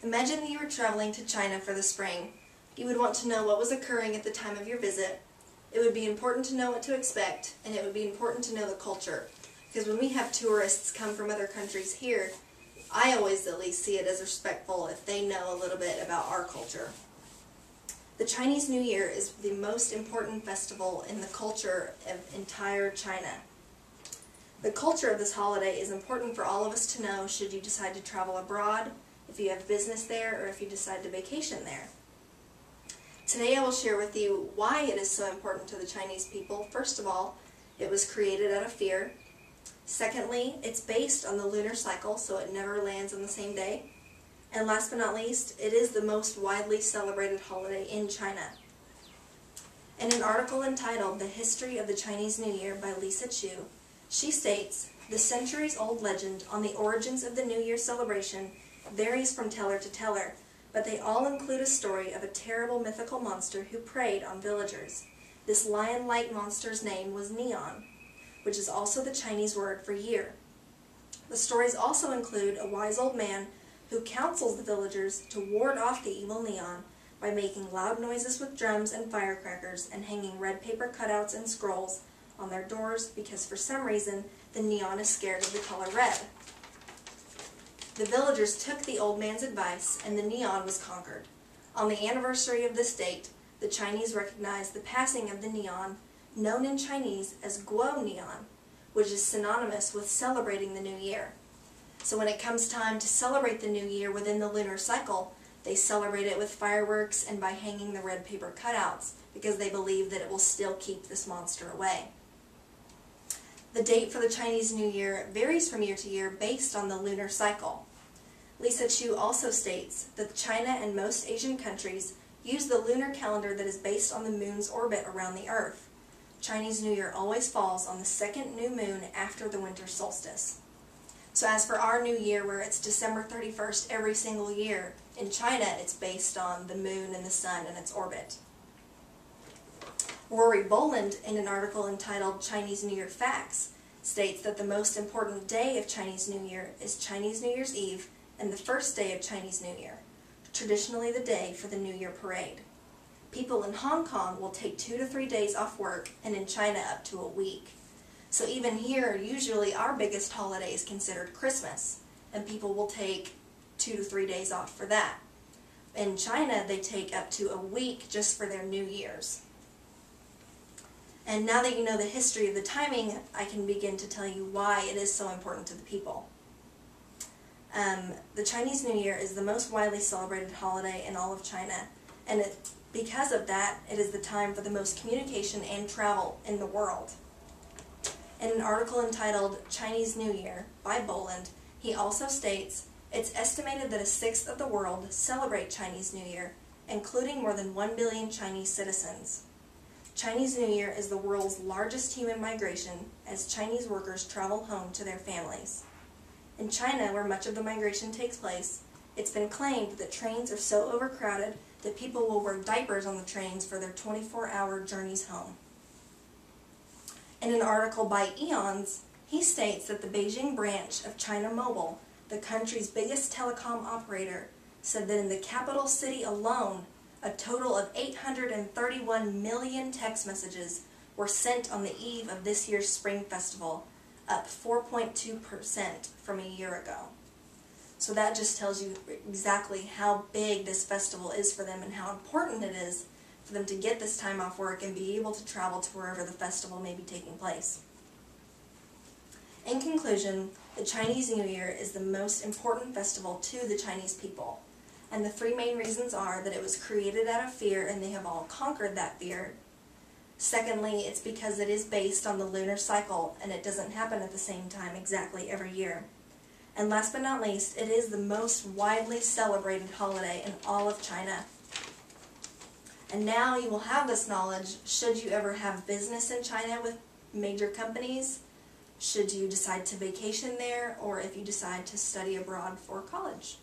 Imagine that you were traveling to China for the spring. You would want to know what was occurring at the time of your visit. It would be important to know what to expect, and it would be important to know the culture. Because when we have tourists come from other countries here, I always at least see it as respectful if they know a little bit about our culture. The Chinese New Year is the most important festival in the culture of entire China. The culture of this holiday is important for all of us to know should you decide to travel abroad, if you have business there, or if you decide to vacation there. Today I will share with you why it is so important to the Chinese people. First of all, it was created out of fear. Secondly, it's based on the lunar cycle, so it never lands on the same day. And last but not least, it is the most widely celebrated holiday in China. In an article entitled The History of the Chinese New Year by Lisa Chu, she states, "The centuries-old legend on the origins of the New Year celebration varies from teller to teller, but they all include a story of a terrible mythical monster who preyed on villagers. This lion-like monster's name was Neon, which is also the Chinese word for year. The stories also include a wise old man who counsels the villagers to ward off the evil Neon by making loud noises with drums and firecrackers and hanging red paper cutouts and scrolls on their doors because for some reason the Neon is scared of the color red. The villagers took the old man's advice and the Neon was conquered. On the anniversary of this date, the Chinese recognized the passing of the Neon, known in Chinese as Guo Neon, which is synonymous with celebrating the New Year. So when it comes time to celebrate the New Year within the lunar cycle, they celebrate it with fireworks and by hanging the red paper cutouts because they believe that it will still keep this monster away. The date for the Chinese New Year varies from year to year based on the lunar cycle. Lisa Chu also states that China and most Asian countries use the lunar calendar that is based on the moon's orbit around the Earth. Chinese New Year always falls on the second new moon after the winter solstice. So as for our New Year, where it's December 31st every single year, in China it's based on the moon and the sun and its orbit. Rory Boland, in an article entitled Chinese New Year Facts, states that the most important day of Chinese New Year is Chinese New Year's Eve and the first day of Chinese New Year, traditionally the day for the New Year parade. People in Hong Kong will take 2 to 3 days off work, and in China up to a week. So even here, usually our biggest holiday is considered Christmas, and people will take 2 to 3 days off for that. In China, they take up to a week just for their New Year's. And now that you know the history of the timing, I can begin to tell you why it is so important to the people. The Chinese New Year is the most widely celebrated holiday in all of China, and because of that, it is the time for the most communication and travel in the world. In an article entitled Chinese New Year by Boland, he also states, "It's estimated that 1/6 of the world celebrate Chinese New Year, including more than 1 billion Chinese citizens. Chinese New Year is the world's largest human migration as Chinese workers travel home to their families. In China, where much of the migration takes place, it's been claimed that trains are so overcrowded that people will wear diapers on the trains for their 24-hour journeys home." In an article by Eons, he states that the Beijing branch of China Mobile, the country's biggest telecom operator, said that in the capital city alone, a total of 831 million text messages were sent on the eve of this year's Spring Festival, up 4.2% from a year ago. So that just tells you exactly how big this festival is for them and how important it is for them to get this time off work and be able to travel to wherever the festival may be taking place. In conclusion, the Chinese New Year is the most important festival to the Chinese people. And the 3 main reasons are that it was created out of fear and they have all conquered that fear. Secondly, it's because it is based on the lunar cycle and it doesn't happen at the same time exactly every year. And last but not least, it is the most widely celebrated holiday in all of China. And now you will have this knowledge should you ever have business in China with major companies, should you decide to vacation there, or if you decide to study abroad for college.